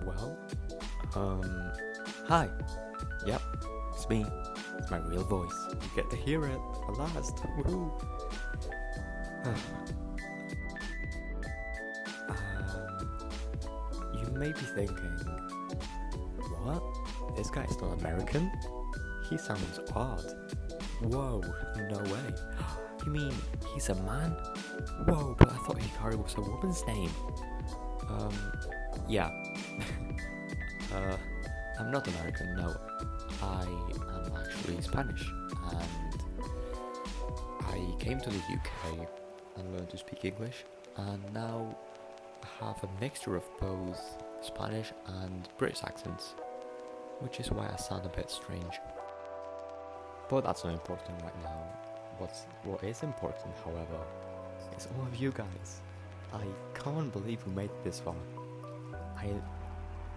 Well, hi. Yep, it's me. It's my real voice. You get to hear it at last. Woohoo! You may be thinking, what? This guy's not American? He sounds odd. Whoa, no way. You mean he's a man? Whoa, but I thought Hikari was a woman's name. Yeah. I'm not American, no. I am actually Spanish, and I came to the UK and learned to speak English, and now I have a mixture of both Spanish and British accents, which is why I sound a bit strange. But that's not important right now. What is important, however, is all of you guys. I can't believe we made it this far.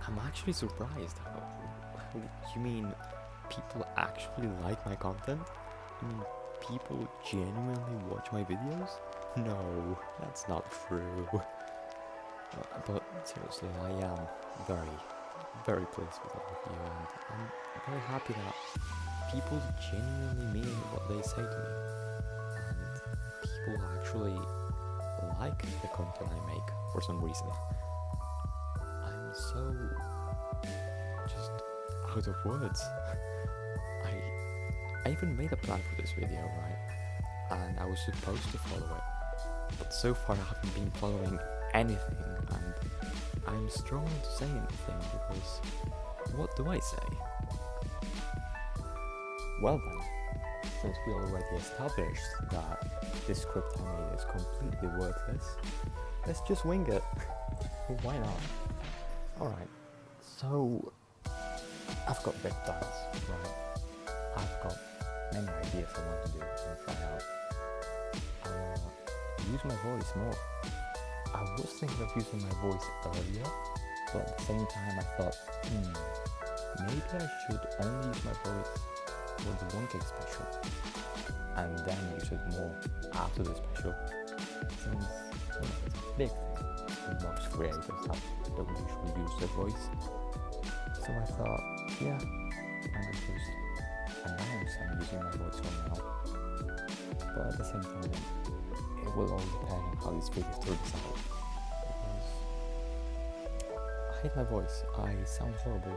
I'm actually surprised. You mean people actually like my content? You mean people genuinely watch my videos? No, that's not true. But seriously, I am very, very pleased with all of you, and I'm very happy that people genuinely mean what they say to me, and people actually like the content I make for some reason. I'm so just out of words. I even made a plan for this video, right? And I was supposed to follow it, but so far I haven't been following anything, and I'm struggling to say anything because what do I say? Well then, since we already established that this script I made is completely worthless, let's just wing it. Why not? Alright, so I've got big plans, right? I've got many ideas I want to do and try out. I want to use my voice more. I was thinking of using my voice earlier, but at the same time I thought, maybe I should only use my voice for the 1K special, and then use it more after the special, since it's a big thing. Most creators don't usually use their voice. So I thought, yeah, I might just announce I'm using my voice for now. But at the same time, it will all depend on how this video turns out. Because I hate my voice, I sound horrible.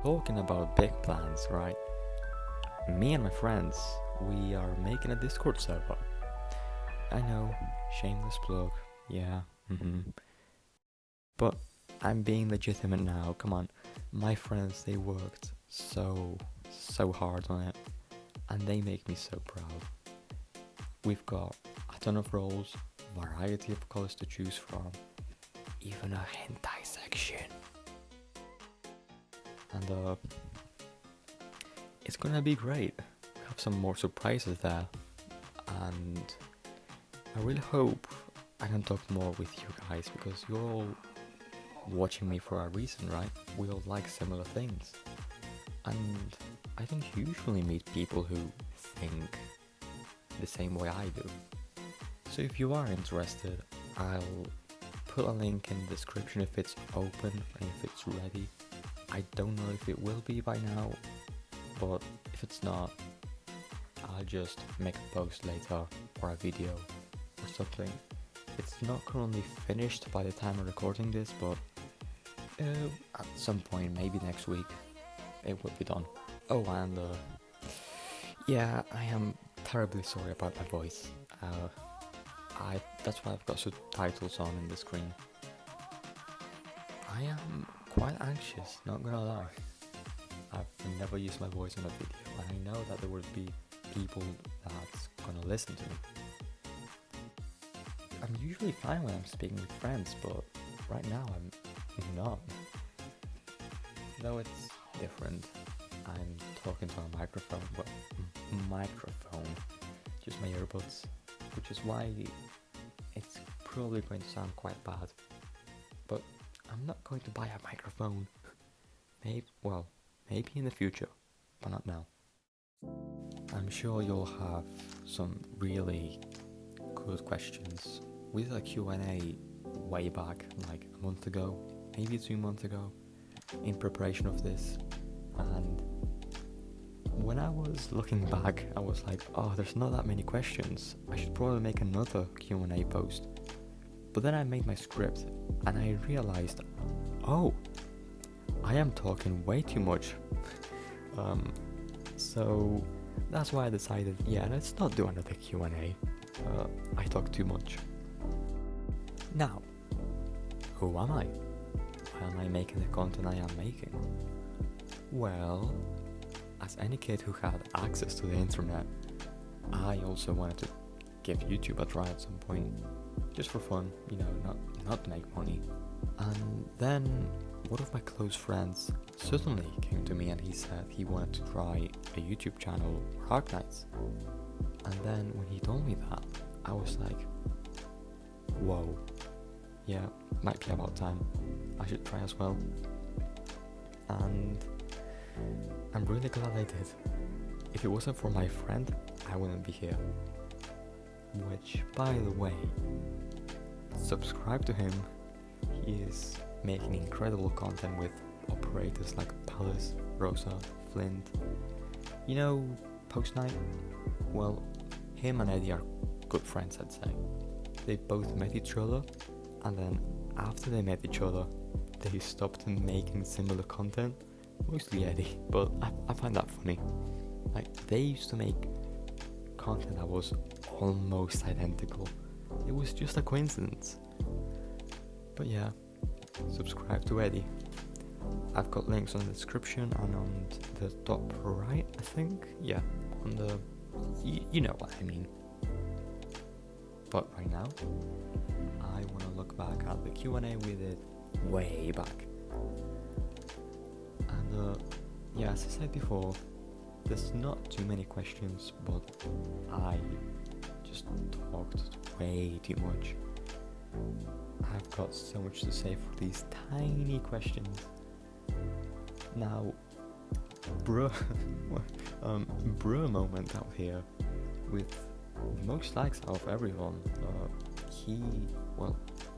Talking about big plans, right? Me and my friends, we are making a Discord server. I know, shameless plug, yeah, But I'm being legitimate now, come on. My friends, they worked so hard on it, and they make me so proud. We've got a ton of roles, variety of colors to choose from, even a hentai section. And it's gonna be great. We have some more surprises there, and I really hope I can talk more with you guys, because you're all watching me for a reason, right? We all like similar things, and I don't usually meet people who think the same way I do. So if you are interested, I'll put a link in the description if it's open and if it's ready. I don't know if it will be by now, but if it's not, I'll just make a post later or a video or something. It's not currently finished by the time I'm recording this, but at some point, maybe next week, it will be done. Oh, and yeah, I am terribly sorry about my voice. That's why I've got subtitles on in the screen. I am quite anxious, not gonna lie. I've never used my voice in a video, and I know that there will be people that's gonna listen to me. I'm usually fine when I'm speaking with friends, but right now I'm not. Though it's different. I'm talking to a microphone, just my earbuds, which is why it's probably going to sound quite bad. But I'm not going to buy a microphone. Maybe in the future, but not now. I'm sure you'll have some really good questions. We did a Q&A way back, like a month ago, maybe 2 months ago, in preparation of this. And when I was looking back, I was like, oh, there's not that many questions. I should probably make another Q&A post. But then I made my script and I realized, oh, I am talking way too much. So that's why I decided, yeah, let's not do another Q&A. I talk too much. Now, who am I? Why am I making the content I am making? Well, as any kid who had access to the internet, I also wanted to give YouTube a try at some point, just for fun, not to make money. And then one of my close friends suddenly came to me and he said he wanted to try a YouTube channel for Arknights. And then when he told me that, I was like, whoa, yeah, might be about time. I should try as well. And I'm really glad I did. If it wasn't for my friend, I wouldn't be here. Which, by the way, subscribe to him. He is making incredible content with operators like Palace, Rosa, Flint. You know, Post Night? Well, him and Eddie are good friends, I'd say. They both met each other, and then after they met each other, they stopped making similar content. Mostly Eddie, but I find that funny. Like, they used to make content that was almost identical. It was just a coincidence. But yeah, subscribe to Eddie. I've got links on the description and on the top right, I think. Yeah, on the... you know what I mean. But right now, I want to look back at the Q&A we did way back. And yeah, as I said before, there's not too many questions, but I just talked way too much. I've got so much to say for these tiny questions. Now, bruh moment out here with the most likes out of everyone.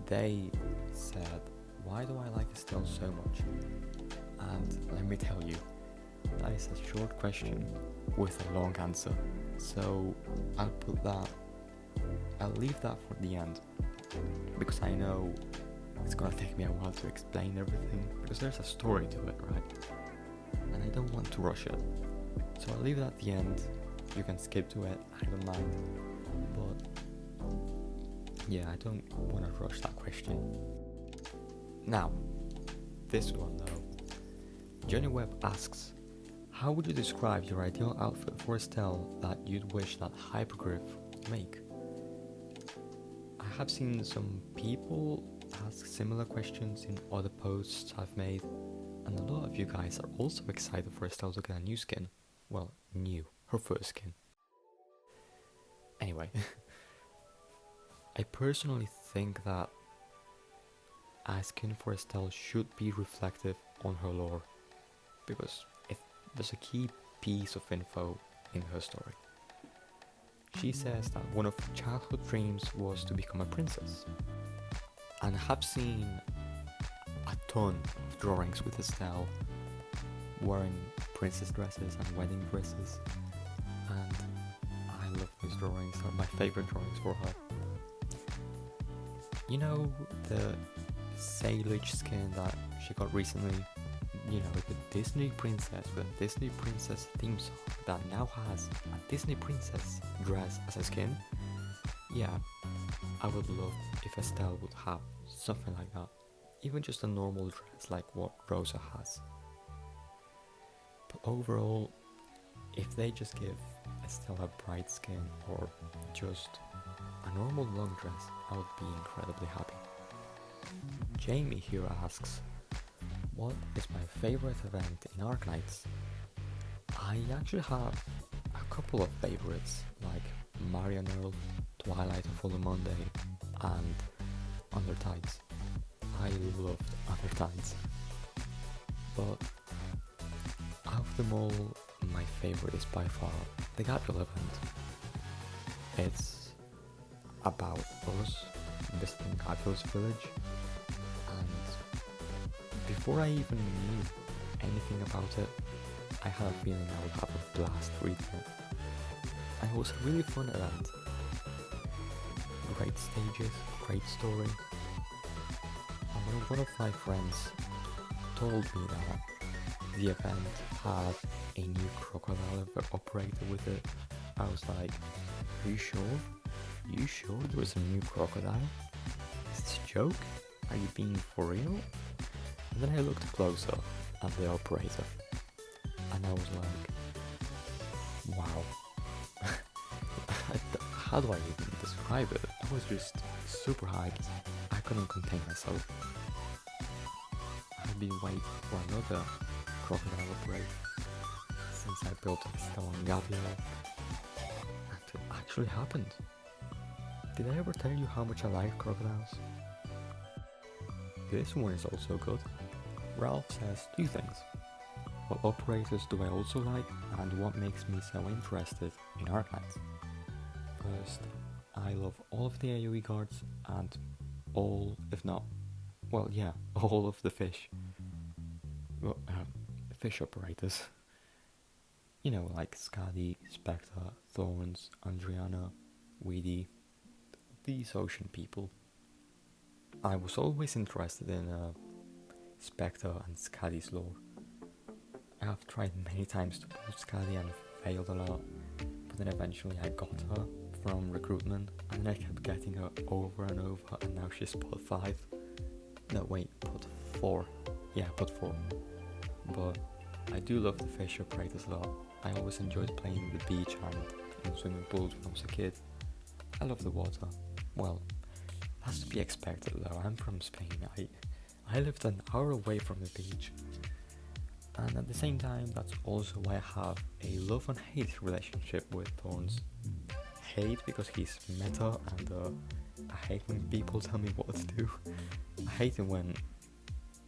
They said, why do I like Estelle so much? And let me tell you, that is a short question with a long answer. So I'll leave that for the end, because I know it's gonna take me a while to explain everything, because there's a story to it, right? And I don't want to rush it. So I'll leave it at the end. You can skip to it, I don't mind. But yeah, I don't want to rush that question. Now, this one though. Johnny Webb asks, how would you describe your ideal outfit for Estelle that you'd wish that Hypergriff would make? I have seen some people ask similar questions in other posts I've made, and a lot of you guys are also excited for Estelle to get a new skin. Well, her first skin. Anyway, I personally think that a skin for Estelle should be reflective on her lore, because there's a key piece of info in her story. She says that one of her childhood dreams was to become a princess, and I have seen a ton of drawings with Estelle wearing princess dresses and wedding dresses, and I love those drawings. They're my favorite drawings for her. You know, the Salish skin that she got recently, you know, the Disney princess with a Disney princess theme song that now has a Disney princess dress as a skin. Yeah, I would love if Estelle would have something like that, even just a normal dress like what Rosa has. But overall, if they just give Estelle a bright skin or just a normal long dress, I would be incredibly happy. Jamie here asks, what is my favorite event in Arknights? I actually have a couple of favorites, like Marian Earl, Twilight of Holy Monday, and Undertides. I loved Undertides. But out of them all, my favorite is by far the Gabriel event. It's about us visiting Gabriel's village, and before I even knew anything about it, I had a feeling I would have a blast reading it. And it was a really fun event. Great stages, great story. And one of my friends told me that the event had a new crocodile operator with it. I was like, are you sure? Are you sure there was a new crocodile? Is this a joke? Are you being for real? And then I looked closer at the operator, and I was like, wow. How do I even describe it? I was just super hyped. I couldn't contain myself. I've been waiting for another crocodile operator since I built Stone Gabriel, and it actually happened. Did I ever tell you how much I like crocodiles? This one is also good. Ralph says 2 things. What operators do I also like, and what makes me so interested in Arknights? First, I love all of the AoE guards and all, if not, well yeah, all of the fish. Well, fish operators. You know, like Skadi, Spectre, Thorns, Andriana, Weedy, these ocean people. I was always interested in Spectre and Skadi's lore. I have tried many times to pull Skadi and failed a lot, but then eventually I got her from recruitment, and then I kept getting her over and over, and now she's pot 5. No wait, pot 4. Yeah, pot 4. But I do love the fish operators a lot. I always enjoyed playing the beach and in swimming pools when I was a kid. I love the water. Well, that's to be expected though. I'm from Spain. I lived an hour away from the beach. And at the same time, that's also why I have a love and hate relationship with Thorns. Hate because he's meta, and I hate when people tell me what to do. I hate it when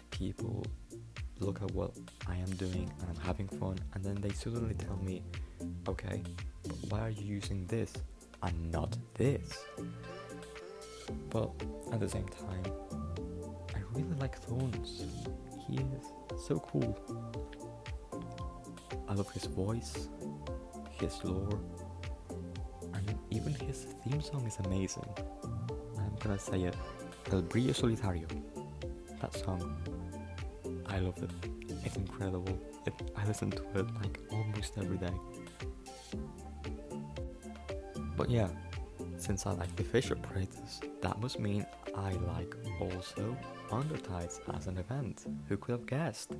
people look at what I am doing and I'm having fun, and then they suddenly tell me, okay, but why are you using this and not this? But at the same time, I really like Thorns. He is so cool. I love his voice, his lore, and even his theme song is amazing. I'm gonna say it, El Brillo Solitario. That song, I love it. It's incredible. I listen to it like almost every day. But yeah, since I like the fish operators, that must mean I like also Undertides as an event. Who could have guessed?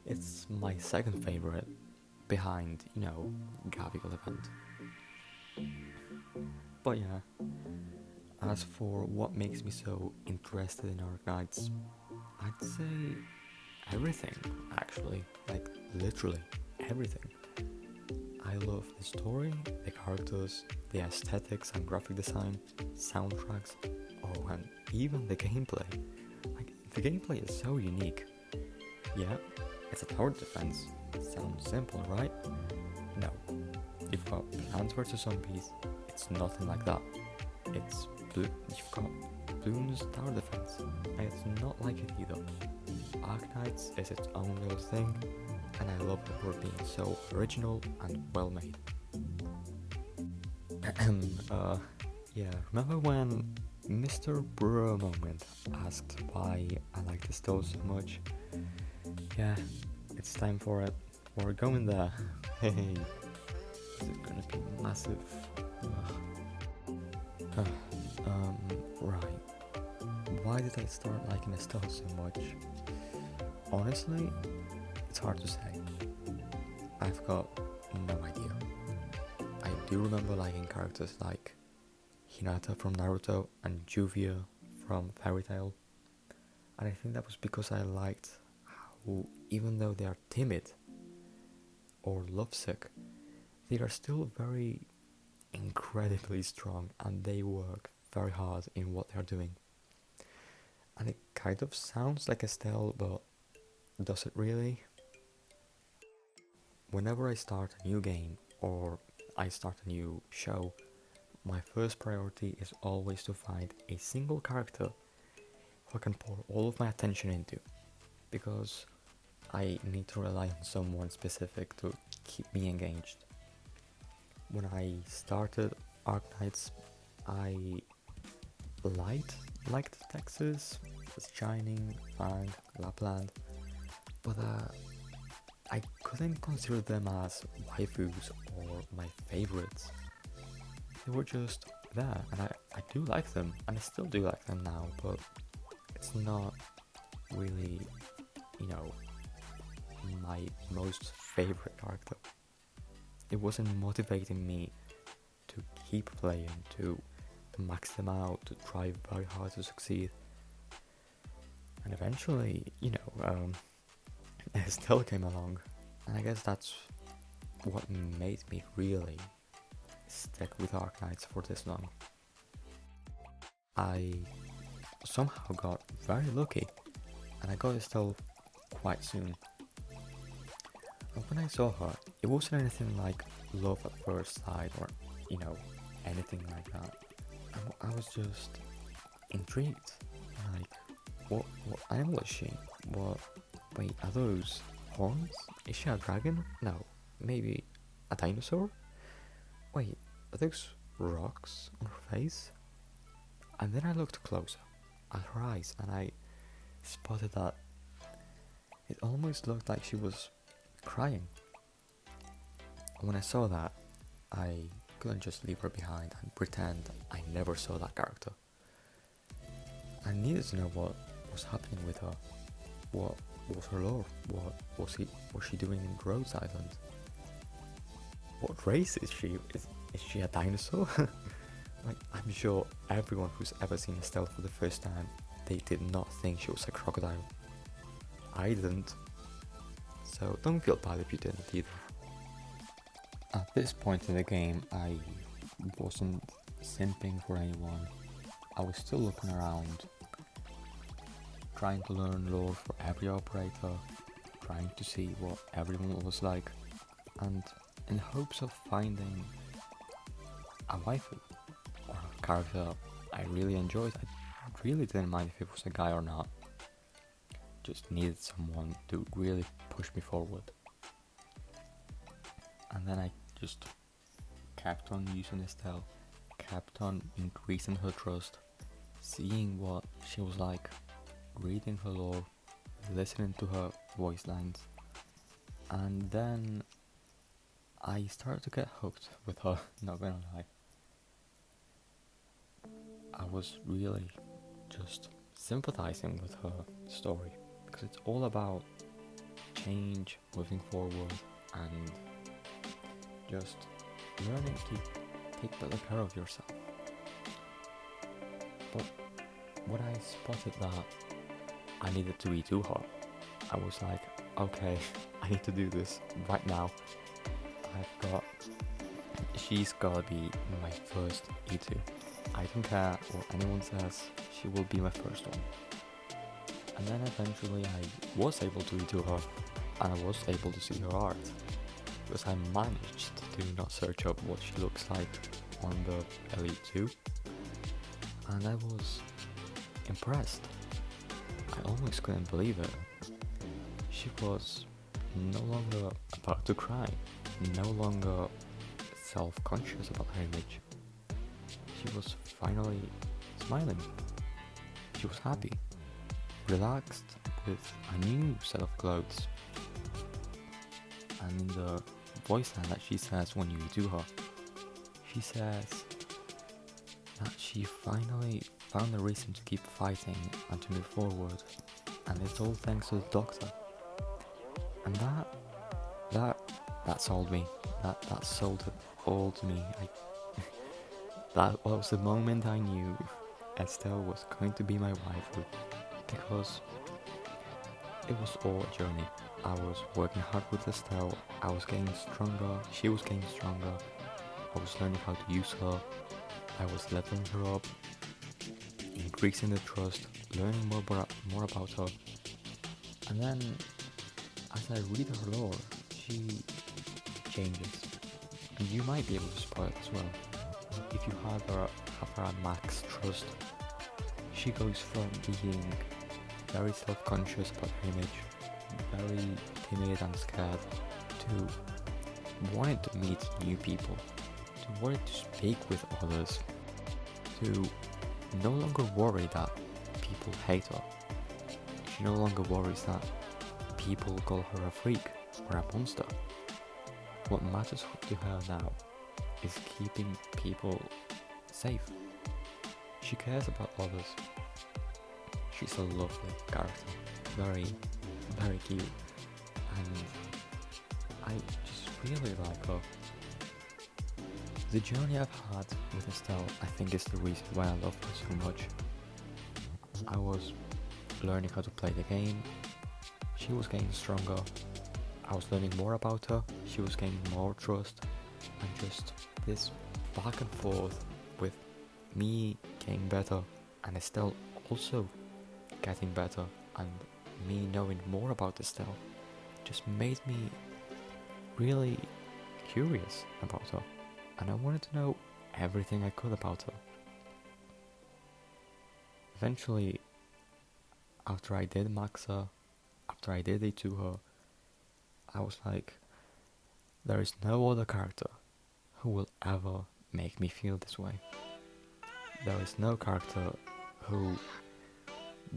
It's my second favorite, behind, Gavial event. But yeah, as for what makes me so interested in Arknights, I'd say everything, actually, like literally everything. I love the story, the characters, the aesthetics and graphic design, soundtracks, oh, and even the gameplay. Like, the gameplay is so unique. Yeah, it's a tower defense. Sounds simple, right? No. You've got Plants vs Zombies, it's nothing like that. You've got Bloons tower defense, and it's not like it either. Arknights is its own little thing, and I love that we're being so original and well made. Yeah, remember when Mr. Brewer Moment asked why I like the stove so much? Yeah, it's time for it. We're going there. Hey, is it gonna be massive? Right. Why did I start liking Estelle so much? Honestly, it's hard to say. I've got no idea. I do remember liking characters like Hinata from Naruto and Juvia from Fairy Tail. And I think that was because I liked how, even though they are timid or lovesick, they are still very incredibly strong, and they work very hard in what they're doing. And it kind of sounds like Estelle, but does it really? Whenever I start a new game or I start a new show, my first priority is always to find a single character who I can pour all of my attention into, because I need to rely on someone specific to keep me engaged. When I started Arknights, I liked Texas, Shining, Fang, Lapland, but I couldn't consider them as waifus or my favorites. They were just there, and I do like them, and I still do like them now, but it's not really, my most favorite character. It wasn't motivating me to keep playing, to max them out, to try very hard to succeed. And eventually, Estelle came along, and I guess that's what made me really stick with Arknights for this long. I somehow got very lucky, and I got Estelle quite soon. And when I saw her, it wasn't anything like love at first sight or, anything like that. I was just intrigued. Like, what animal is she? Wait, are those horns? Is she a dragon? No, maybe a dinosaur? Wait, are those rocks on her face? And then I looked closer at her eyes, and I spotted that it almost looked like she was crying. And when I saw that, I couldn't just leave her behind and pretend I never saw that character. I needed to know what was happening with her. What was her lore? What was she doing in Rhodes Island? What race is she? Is she a dinosaur? Like, I'm sure everyone who's ever seen Estelle for the first time, they did not think she was a crocodile. I didn't. So don't feel bad if you didn't either. At this point in the game, I wasn't simping for anyone. I was still looking around, trying to learn lore for every operator, trying to see what everyone was like, and in hopes of finding a waifu or a character I really enjoyed. I really didn't mind if it was a guy or not. Just needed someone to really push me forward. And then I just kept on using Estelle, kept on increasing her trust, seeing what she was like, reading her lore, listening to her voice lines, and then I started to get hooked with her, not gonna lie. I was really just sympathizing with her story, because it's all about change, moving forward, and just learning to take better care of yourself. But when I spotted that I needed to redo her, I was like, okay, I need to do this right now. She's gotta be my first E2. I don't care what anyone says, she will be my first one. And then eventually I was able to redo her, and I was able to see her art, because I managed to not search up what she looks like on the Elite 2, and I was impressed. I almost couldn't believe it. She was no longer about to cry, no longer self-conscious about her image. She was finally smiling. She was happy, relaxed, with a new set of clothes. And in the voice line that she says when you do her, she says that she finally found a reason to keep fighting and to move forward, and it's all thanks to the doctor. And that sold me. That sold it all to me. That was the moment I knew Estelle was going to be my waifu, because it was all a journey. I was working hard with Estelle, I was getting stronger, she was getting stronger, I was learning how to use her, I was leveling her up, increasing the trust, learning more about her. And then, as I read her lore, she changes. And you might be able to spot it as well. if you have her at max trust, she goes from being very self-conscious about her image, very timid and scared, to wanting to meet new people, to wanting to speak with others, to no longer worry that people hate her. She no longer worries that people call her a freak or a monster. What matters to her now is keeping people safe. She cares about others. She's a lovely character, very, very cute, and I just really like her. The journey I've had with Estelle, I think, is the reason why I love her so much. I was learning how to play the game, she was getting stronger, I was learning more about her, she was gaining more trust, and just this back and forth with me getting better and Estelle also getting better, and me knowing more about Estelle just made me really curious about her, and I wanted to know everything I could about her. Eventually, after I did max her, after I did it to her, I was like, there is no other character who will ever make me feel this way. There is no character who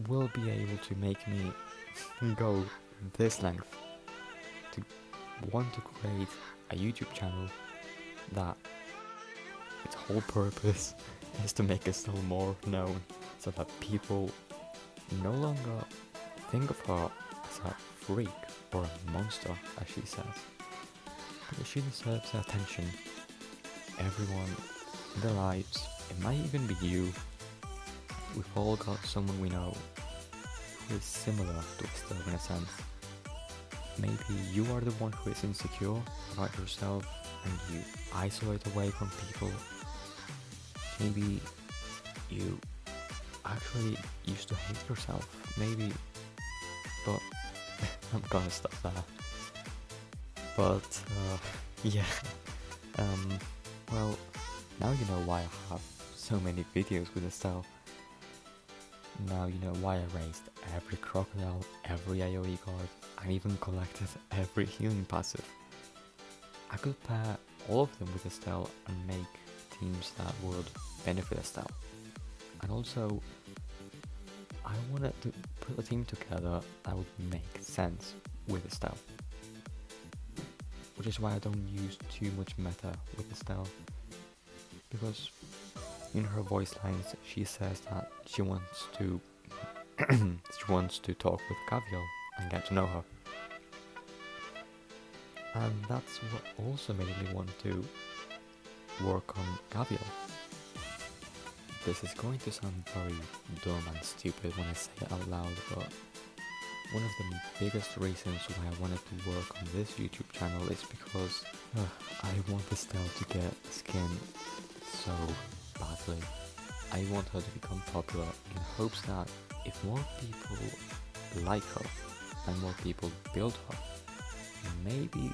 will be able to make me go this length to want to create a YouTube channel that its whole purpose is to make us still more known, so that people no longer think of her as a freak or a monster, as she says, because she deserves the attention. Everyone in their lives, it might even be you, we've all got someone we know who is similar to Estelle in a sense. Maybe you are the one who is insecure about yourself and you isolate away from people. Maybe you actually used to hate yourself, maybe, but I'm gonna stop there. But yeah, well, now you know why I have so many videos with Estelle. Now you know why I raised every crocodile, every AoE card, and even collected every healing passive. I could pair all of them with Estelle and make teams that would benefit Estelle. And also, I wanted to put a team together that would make sense with Estelle. Which is why I don't use too much meta with Estelle. Because in her voice lines she says that she wants to talk with Cavial and get to know her. And that's what also made me want to work on Cavial. This is going to sound very dumb and stupid when I say it out loud, but one of the biggest reasons why I wanted to work on this YouTube channel is because I want Estelle to get skin so badly. I want her to become popular in hopes that if more people like her and more people build her, maybe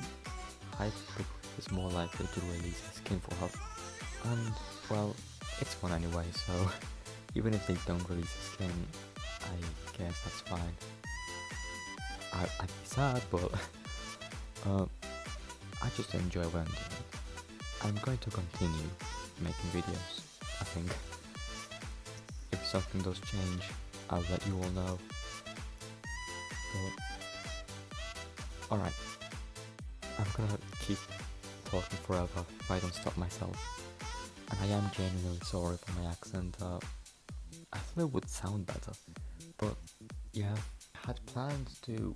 Hyper is more likely to release a skin for her. And well, it's fun anyway, so even if they don't release a skin, I guess that's fine. I'd be sad, but I just enjoy what I'm doing. I'm going to continue making videos, I think. If something does change, I'll let you all know. But alright, I'm gonna keep talking forever if I don't stop myself. And I am genuinely sorry for my accent. I thought it would sound better, but yeah, I had planned to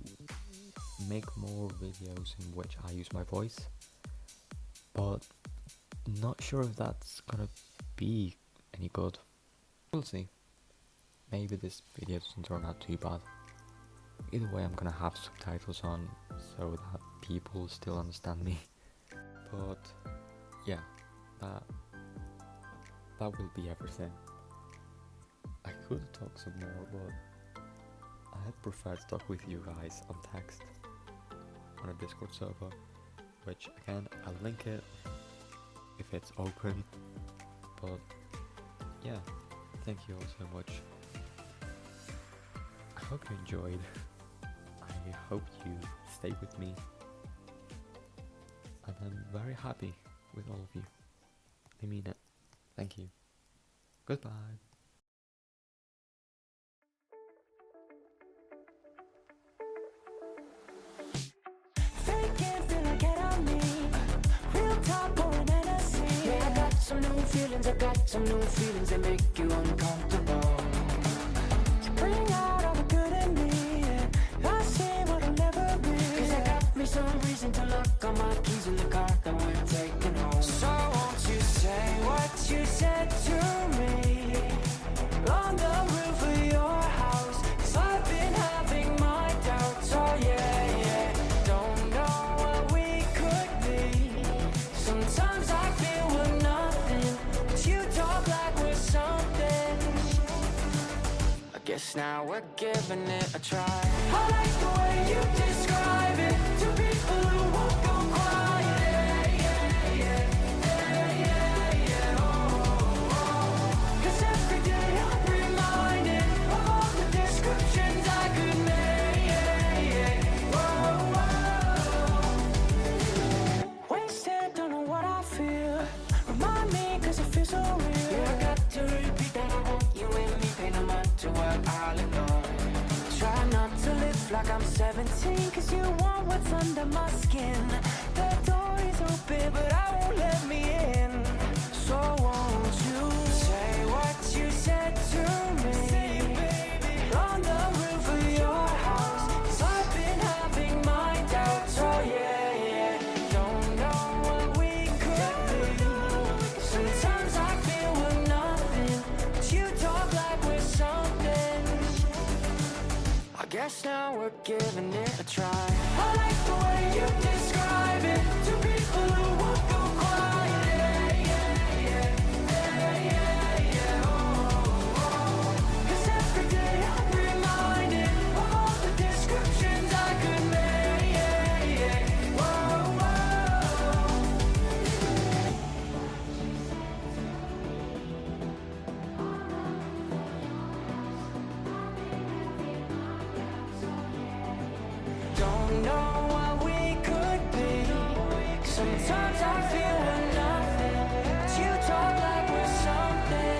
make more videos in which I use my voice, but not sure if that's gonna be any good. We'll see. Maybe this video doesn't turn out too bad. Either way, I'm gonna have subtitles on so that people still understand me. But yeah, that will be everything. I could talk some more, but I'd prefer to talk with you guys on text on a Discord server, which again, I'll link it if it's open. But yeah, thank you all so much. I hope you enjoyed. I hope you stay with me. And I'm very happy with all of you. I mean it. Thank you. Goodbye. I got some new feelings that make you uncomfortable. You bring out all the good in me, and I see what I'll never be. Cause I got me some reason to lock all my keys in the car that we're taking home. So won't you say what you said to me on the roof of your house? Cause I've been having my doubts, oh yeah. Don't know what we could be. Sometimes I feel we're nothing. You talk like we're something. I guess now we're giving it a try. I like the way you describe it to people who won't go quiet. Cause every day I'm reminded of all the descriptions I could make. Wasted, don't know what I feel. Remind me, cause it feels so real. Yeah, I got to repeat that I want you and me. Pay no mind to what I'll ignore. Try not to live like I'm 17, cause you want what's under my skin. The door is open, but I won't let me in. So won't you say what you said to me? Say, baby, on the roof of your house. Cause I've been having my doubts, oh yeah. Don't know what we could be. Sometimes I feel we're nothing, but you talk like we're something. I guess now we're giving it a try. I like the way you describe it to people who won't go quiet. Cause every day I'm reminded of all the descriptions I could make. Don't know what we could be. Sometimes I feel we're nothing, but you talk like we're something.